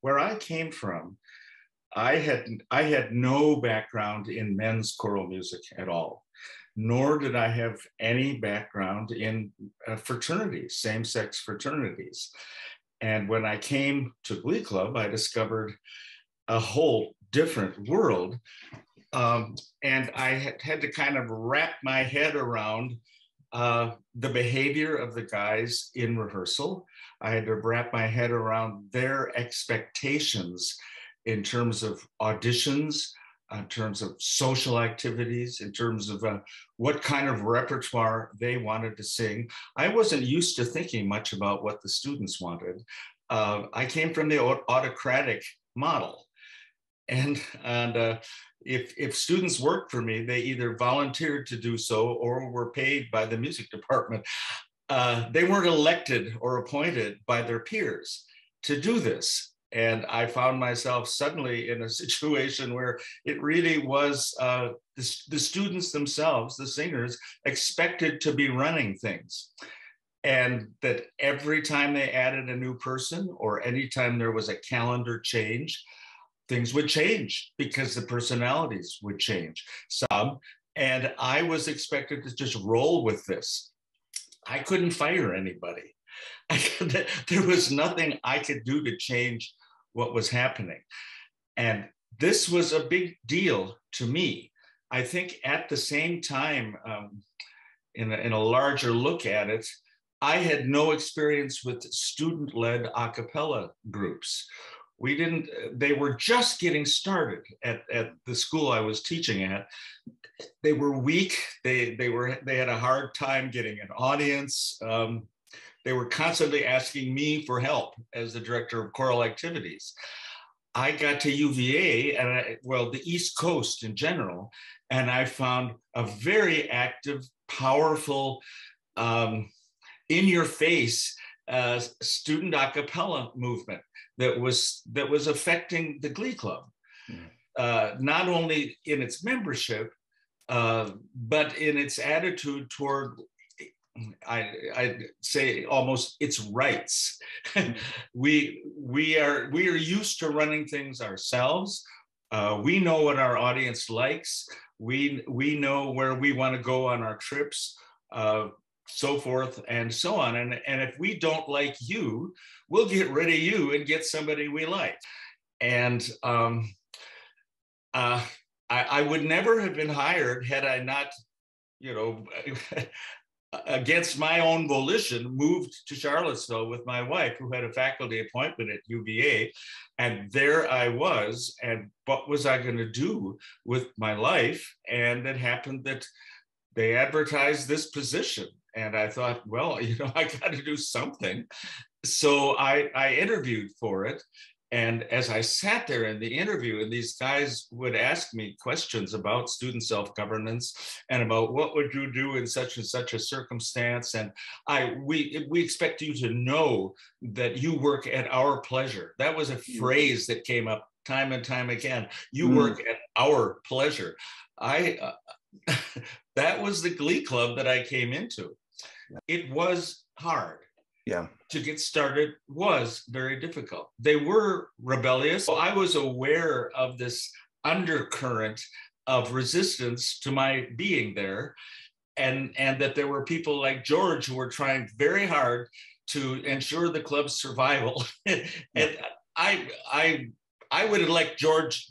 where I came from, I had no background in men's choral music at all, nor did I have any background in fraternities, same-sex fraternities. And when I came to Glee Club, I discovered a whole different world. And I had to kind of wrap my head around the behavior of the guys in rehearsal. I had to wrap my head around their expectations in terms of auditions, in terms of social activities, in terms of what kind of repertoire they wanted to sing. I wasn't used to thinking much about what the students wanted. I came from the autocratic model. And if students worked for me, they either volunteered to do so or were paid by the music department. They weren't elected or appointed by their peers to do this. And I found myself suddenly in a situation where it really was the students themselves, the singers, expected to be running things. And that every time they added a new person or anytime there was a calendar change, things would change because the personalities would change some. And I was expected to just roll with this. I couldn't fire anybody. There was nothing I could do to change what was happening. And this was a big deal to me. I think at the same time, in a larger look at it, I had no experience with student-led a cappella groups. They were just getting started at the school I was teaching at. They were weak. They had a hard time getting an audience. They were constantly asking me for help as the director of choral activities. I got to UVA and the East Coast in general, and I found a very active, powerful, in-your-face student a cappella movement that was affecting the Glee Club, not only in its membership, but in its attitude toward, I'd say almost its rights. we are used to running things ourselves. We know what our audience likes. We know where we want to go on our trips. So forth and so on. And if we don't like you, we'll get rid of you and get somebody we like. And I would never have been hired had I not, against my own volition, moved to Charlottesville with my wife, who had a faculty appointment at UVA. And there I was, and what was I going to do with my life? And it happened that they advertised this position. And I thought, well, I got to do something. So I interviewed for it. And as I sat there in the interview, and these guys would ask me questions about student self-governance and about what would you do in such and such a circumstance. And we expect you to know that you work at our pleasure. That was a phrase that came up time and time again. You work at our pleasure. That was the Glee Club that I came into. It was hard. Yeah. To get started was very difficult. They were rebellious. I was aware of this undercurrent of resistance to my being there, and that there were people like George who were trying very hard to ensure the club's survival. And I would have liked George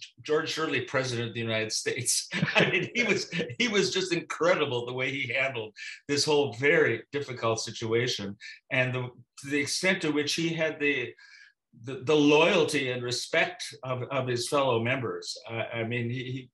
Shirley, president of the United States. I mean, he was just incredible the way he handled this whole very difficult situation, and to the extent to which he had the loyalty and respect of his fellow members. I mean,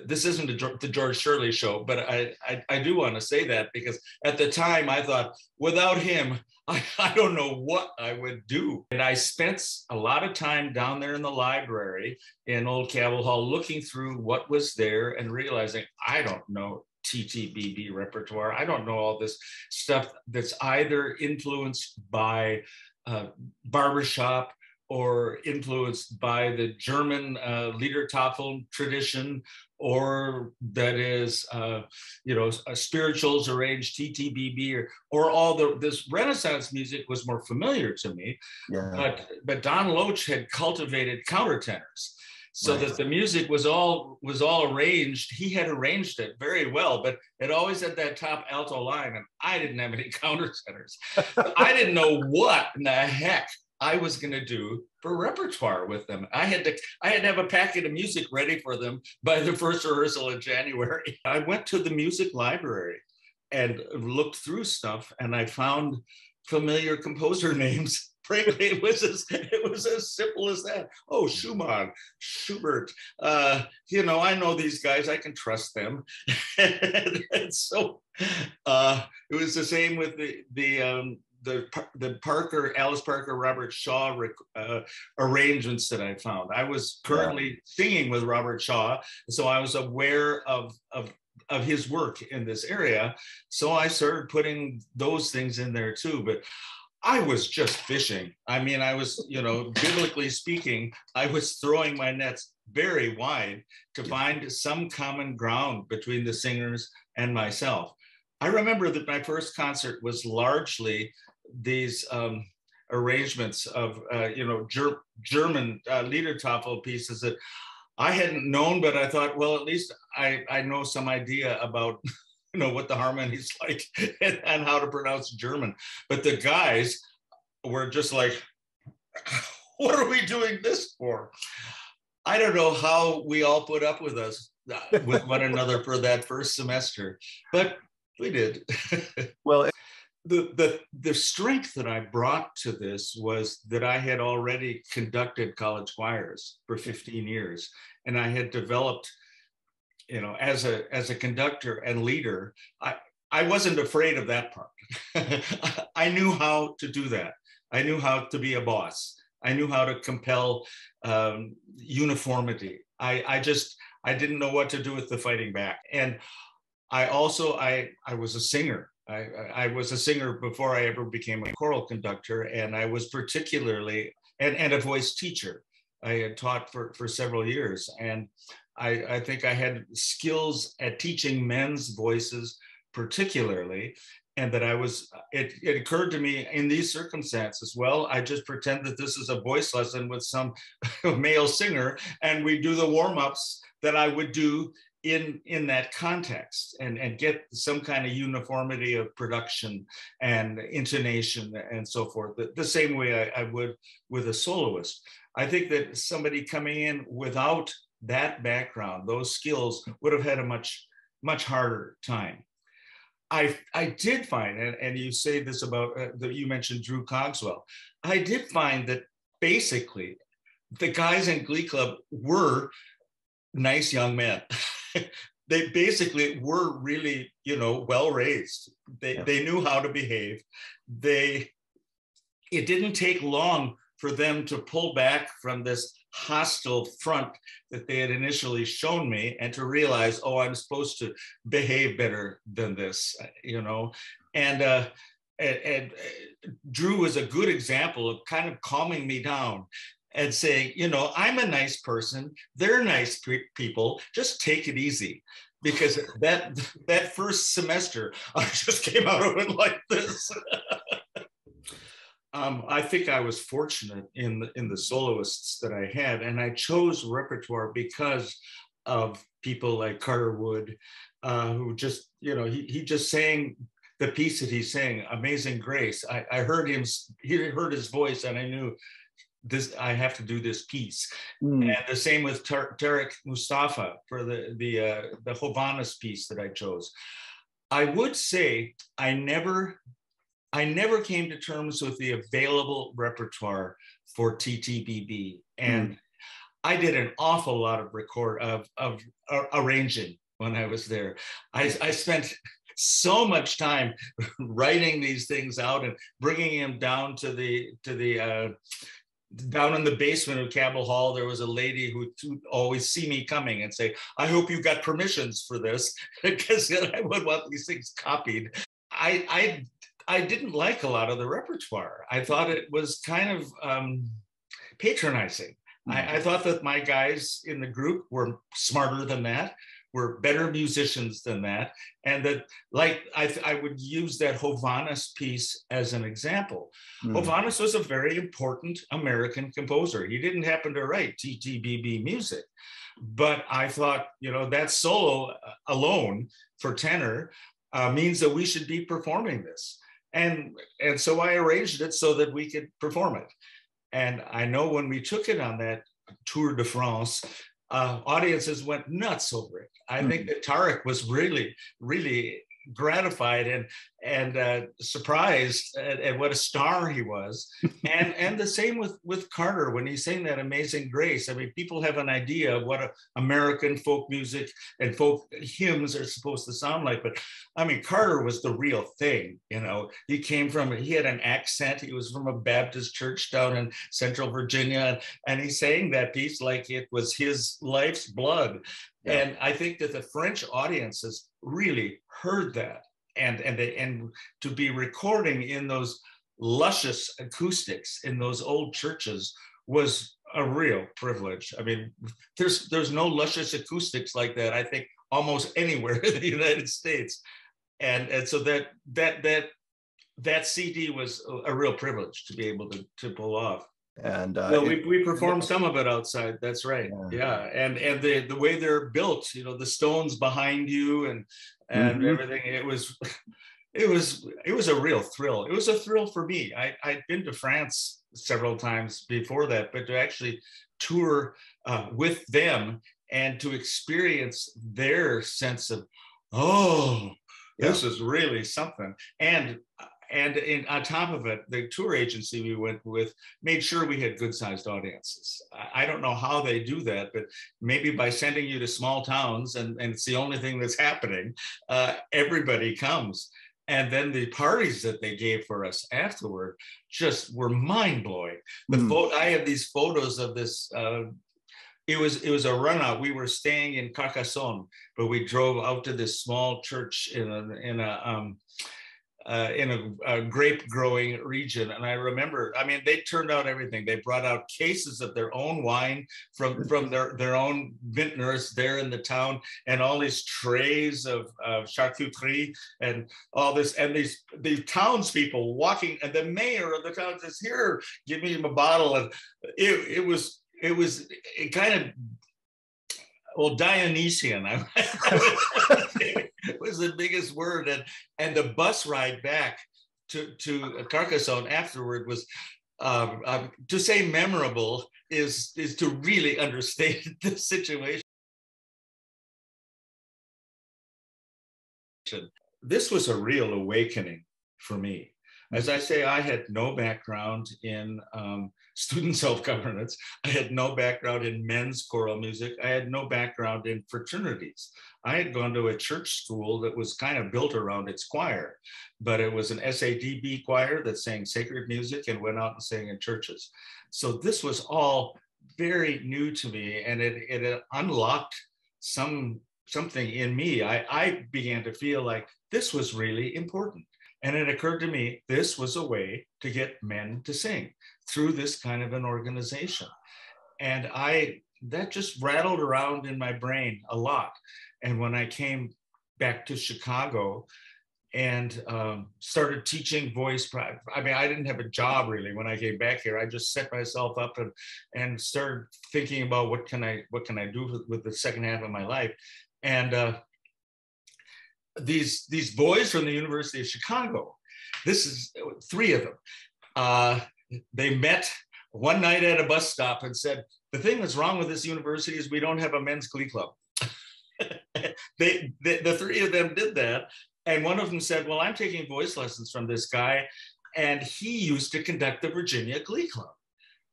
this isn't the George Shirley show, but I do want to say that because at the time I thought, without him, I don't know what I would do. And I spent a lot of time down there in the library in Old Cabell Hall looking through what was there and realizing I don't know TTBB repertoire. I don't know all this stuff that's either influenced by barbershop or influenced by the German Liedertafel tradition, or that is, spirituals arranged TTBB, or all this Renaissance music was more familiar to me. Yeah. But Don Loach had cultivated countertenors, so that the music was all arranged. He had arranged it very well, but it always had that top alto line, and I didn't have any countertenors. I didn't know what in the heck I was going to do for repertoire with them. I had to have a packet of music ready for them by the first rehearsal in January. I went to the music library and looked through stuff, and I found familiar composer names. Frankly, it was as simple as that. Oh, Schumann, Schubert. I know these guys. I can trust them. And so it was the same with the Parker, Alice Parker, Robert Shaw arrangements that I found. I was currently singing with Robert Shaw, so I was aware of his work in this area. So I started putting those things in there too. But I was just fishing. I mean, I was, biblically speaking, I was throwing my nets very wide to find some common ground between the singers and myself. I remember that my first concert was largely these arrangements of, German Liedertafel pieces that I hadn't known, but I thought, well, at least I know some idea about what the harmony's like and how to pronounce German. But the guys were just like, what are we doing this for? I don't know how we all put up with one another for that first semester, but we did. Well, the strength that I brought to this was that I had already conducted college choirs for 15 years, and I had developed, as a conductor and leader, I wasn't afraid of that part. I knew how to do that. I knew how to be a boss. I knew how to compel uniformity. I didn't know what to do with the fighting back. And I was a singer. I was a singer before I ever became a choral conductor, and I was particularly, and a voice teacher. I had taught for several years, and I think I had skills at teaching men's voices particularly, and that it occurred to me in these circumstances, well, I just pretend that this is a voice lesson with some male singer, and we do the warm-ups that I would do in that context, and get some kind of uniformity of production and intonation and so forth, the same way I would with a soloist. I think that somebody coming in without that background, those skills, would have had a much, much harder time. I did find, and you say this about, you mentioned Drew Cogswell, I did find that basically the guys in Glee Club were nice young men. They basically were really, well raised. They knew how to behave. It didn't take long for them to pull back from this hostile front that they had initially shown me, and to realize, oh, I'm supposed to behave better than this, And Drew was a good example of kind of calming me down and saying, I'm a nice person. They're nice people. Just take it easy. Because that first semester, I just came out of it like this. I think I was fortunate in the soloists that I had, and I chose repertoire because of people like Carter Wood, who just, he just sang the piece that he sang, Amazing Grace. I heard heard his voice, and I knew I have to do this piece. And the same with Tarek Mustafa for the Hovannes piece that I chose. I would say I never came to terms with the available repertoire for TTBB, and I did an awful lot of arranging when I was there. I spent so much time writing these things out and bringing them down to the down in the basement of Cabell Hall. There was a lady who would always see me coming and say, I hope you got permissions for this, because I would want these things copied. I didn't like a lot of the repertoire. I thought it was kind of patronizing. I thought that my guys in the group were smarter than that, were better musicians than that. And that, like, I would use that Hovhannes piece as an example. Hovhannes was a very important American composer. He didn't happen to write TTBB music, but I thought, that solo alone for tenor means that we should be performing this. And so I arranged it so that we could perform it. And I know when we took it on that Tour de France, audiences went nuts over it. I think that Tarek was really, really gratified and surprised at what a star he was. And the same with Carter when he sang that Amazing Grace. I mean, people have an idea of what American folk music and folk hymns are supposed to sound like, but I mean, Carter was the real thing. He had an accent. He was from a Baptist church down in Central Virginia, and he sang that piece like it was his life's blood. Yeah. And I think that the French audiences really heard that, and to be recording in those luscious acoustics in those old churches was a real privilege. I mean, there's no luscious acoustics like that, I think, almost anywhere in the United States. And so that CD was a real privilege to be able to pull off. And we performed some of it outside. That's right. Yeah. And the way they're built, the stones behind you and everything. It was a real thrill. It was a thrill for me. I'd been to France several times before that, but to actually tour with them and to experience their sense of, this is really something. And on top of it, the tour agency we went with made sure we had good-sized audiences. I don't know how they do that, but maybe by sending you to small towns and it's the only thing that's happening, everybody comes. And then the parties that they gave for us afterward just were mind-blowing. I have these photos of this. It was a run out. We were staying in Carcassonne, but we drove out to this small church in a grape growing region. And I remember, I mean, they turned out everything. They brought out cases of their own wine from their own vintners there in the town, and all these trays of charcuterie and all this, and these townspeople walking, and the mayor of the town says, "Here, give me a bottle." And it was kind of, well, Dionysian. It was the biggest word, and the bus ride back to Carcassonne afterward was, to say memorable is to really understate the situation. This was a real awakening for me. As I say, I had no background in student self-governance. I had no background in men's choral music. I had no background in fraternities. I had gone to a church school that was kind of built around its choir, but it was an SADB choir that sang sacred music and went out and sang in churches. So this was all very new to me, and it unlocked something in me. I began to feel like this was really important. And it occurred to me, this was a way to get men to sing through this kind of an organization. And that just rattled around in my brain a lot. And when I came back to Chicago and started teaching voice, I mean, I didn't have a job really when I came back here. I just set myself up and started thinking about what can I do with the second half of my life. And these boys from the University of Chicago, this is 3 of them. They met one night at a bus stop and said, the thing that's wrong with this university is we don't have a men's glee club. The 3 of them did that. And one of them said, well, I'm taking voice lessons from this guy, and he used to conduct the Virginia Glee Club.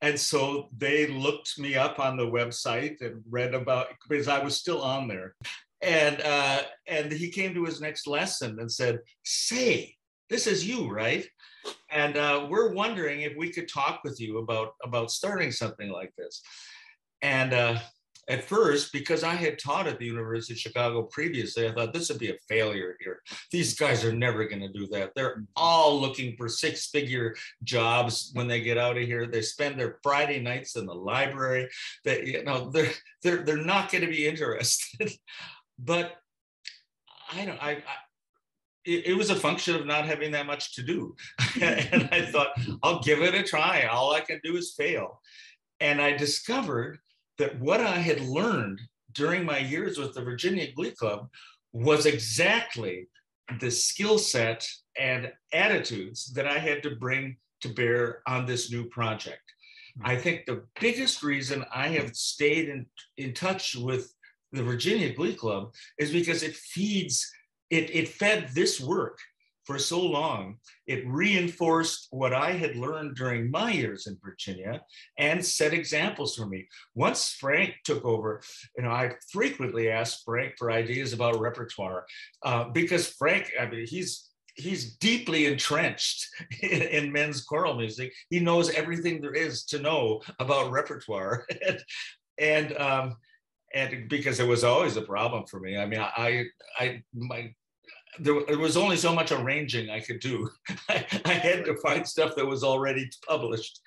And so they looked me up on the website and read about, because I was still on there. And he came to his next lesson and said, say, this is you, right? And we're wondering if we could talk with you about starting something like this. And at first, because I had taught at the University of Chicago previously, I thought this would be a failure here. These guys are never going to do that. They're all looking for six-figure jobs when they get out of here. They spend their Friday nights in the library. That, you know, they're not going to be interested. But it was a function of not having that much to do. And I thought, I'll give it a try. All I can do is fail. And I discovered that what I had learned during my years with the Virginia Glee Club was exactly the skill set and attitudes that I had to bring to bear on this new project. I think the biggest reason I have stayed in touch with the Virginia Glee Club is because it fed this work for so long. It reinforced what I had learned during my years in Virginia and set examples for me. Once Frank took over, you know, I frequently asked Frank for ideas about repertoire because Frank, I mean, he's deeply entrenched in men's choral music. He knows everything there is to know about repertoire. and because it was always a problem for me. I mean, there was only so much arranging I could do. I had to find stuff that was already published.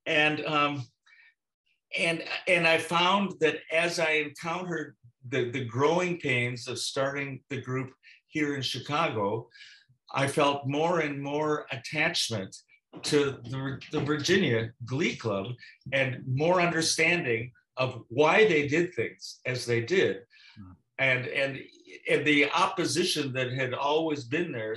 And I found that as I encountered the growing pains of starting the group here in Chicago, I felt more and more attachment to the Virginia Glee Club and more understanding of why they did things as they did. And the opposition that had always been there,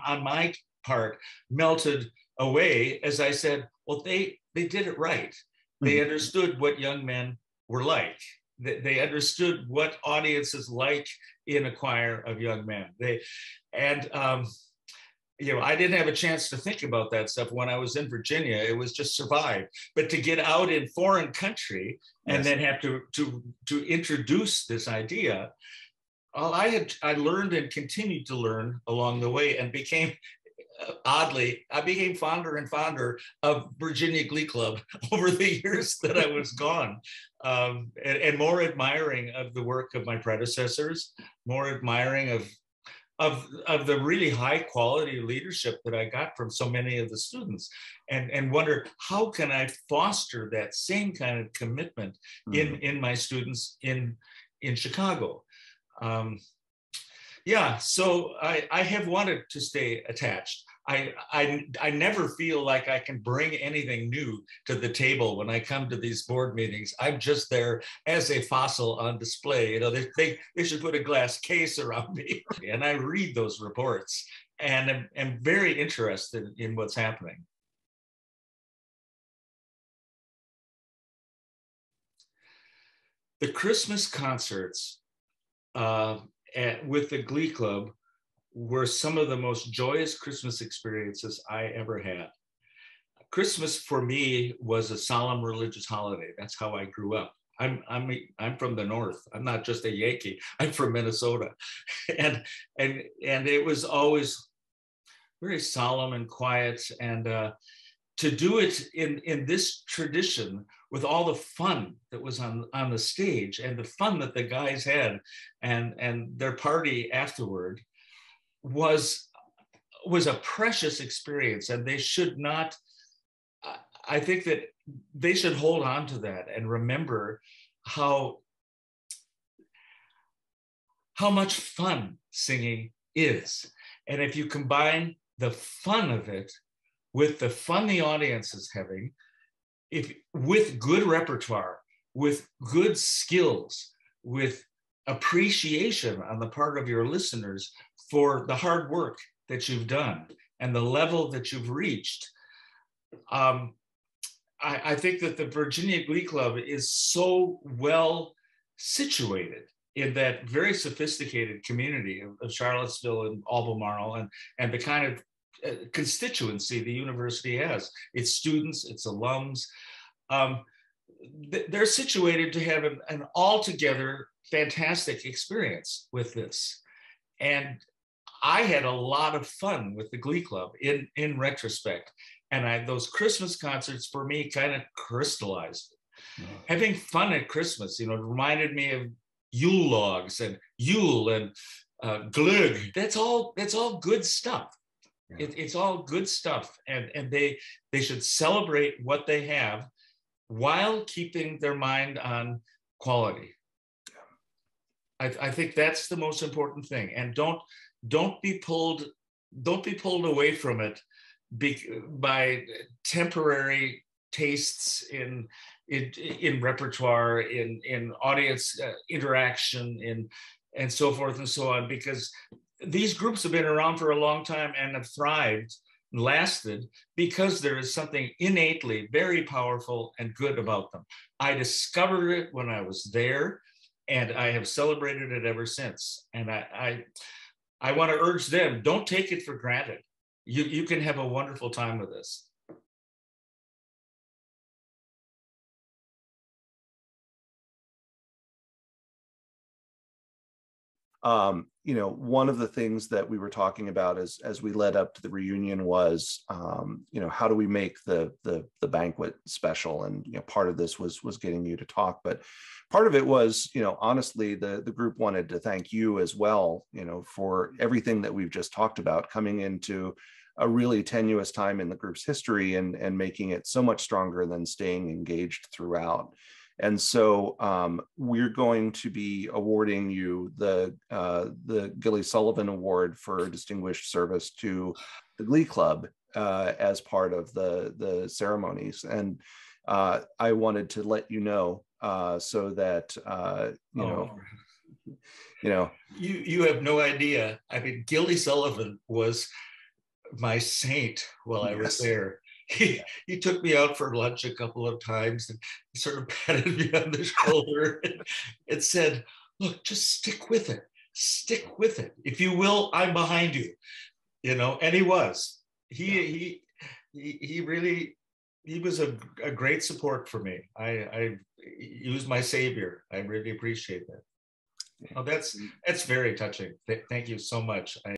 on my part, melted away as I said, well, they did it right. They understood what young men were like. They understood what audiences like in a choir of young men. You know, I didn't have a chance to think about that stuff when I was in Virginia. It was just survive. But to get out in foreign country and then have to introduce this idea, I learned and continued to learn along the way, and became oddly, I became fonder and fonder of Virginia Glee Club over the years that I was gone, and more admiring of the work of my predecessors, more admiring of the really high quality leadership that I got from so many of the students, and wonder how can I foster that same kind of commitment in my students in Chicago. Yeah, so I have wanted to stay attached. I never feel like I can bring anything new to the table when I come to these board meetings. I'm just there as a fossil on display. You know, they should put a glass case around me. And I read those reports and am very interested in what's happening. The Christmas concerts with the Glee Club were some of the most joyous Christmas experiences I ever had. Christmas for me was a solemn religious holiday. That's how I grew up. I'm from the North. I'm not just a Yankee. I'm from Minnesota, and it was always very solemn and quiet. And to do it in this tradition with all the fun that was on the stage and the fun that the guys had and their party afterward was a precious experience. And they should not, I think that they should hold on to that and remember how much fun singing is. And if you combine the fun of it with the fun the audience is having, with good repertoire, with good skills, with appreciation on the part of your listeners for the hard work that you've done and the level that you've reached, I think that the Virginia Glee Club is so well situated in that very sophisticated community of Charlottesville and Albemarle and the kind of constituency the university has, its students, its alums. They're situated to have an altogether fantastic experience with this. And I had a lot of fun with the Glee Club in retrospect. And those Christmas concerts for me kind of crystallized Having fun at Christmas, you know, it reminded me of Yule logs and Yule and glögg. That's all good stuff. Yeah. It's all good stuff, and they should celebrate what they have while keeping their mind on quality. I think that's the most important thing, and don't be pulled away from it by temporary tastes in repertoire, in audience interaction, and so forth and so on, because these groups have been around for a long time and have thrived, lasted, because there is something innately very powerful and good about them. I discovered it when I was there, and I have celebrated it ever since. And I want to urge them, don't take it for granted. You can have a wonderful time with this. You know, one of the things that we were talking about as we led up to the reunion was, you know, how do we make the banquet special? And, you know, part of this was getting you to talk, but part of it was, you know, honestly, the group wanted to thank you as well, you know, for everything that we've just talked about, coming into a really tenuous time in the group's history and making it so much stronger than staying engaged throughout. And so we're going to be awarding you the Gilly Sullivan Award for Distinguished Service to the Glee Club as part of the ceremonies. And I wanted to let you know so that you have no idea. I mean, Gilly Sullivan was my saint while I was there. He took me out for lunch a couple of times, and he sort of patted me on the shoulder and said, look, just stick with it. Stick with it. If you will, I'm behind you. You know, and he was. He really, he was a great support for me. He was my savior. I really appreciate that. Oh, that's very touching. Thank you so much.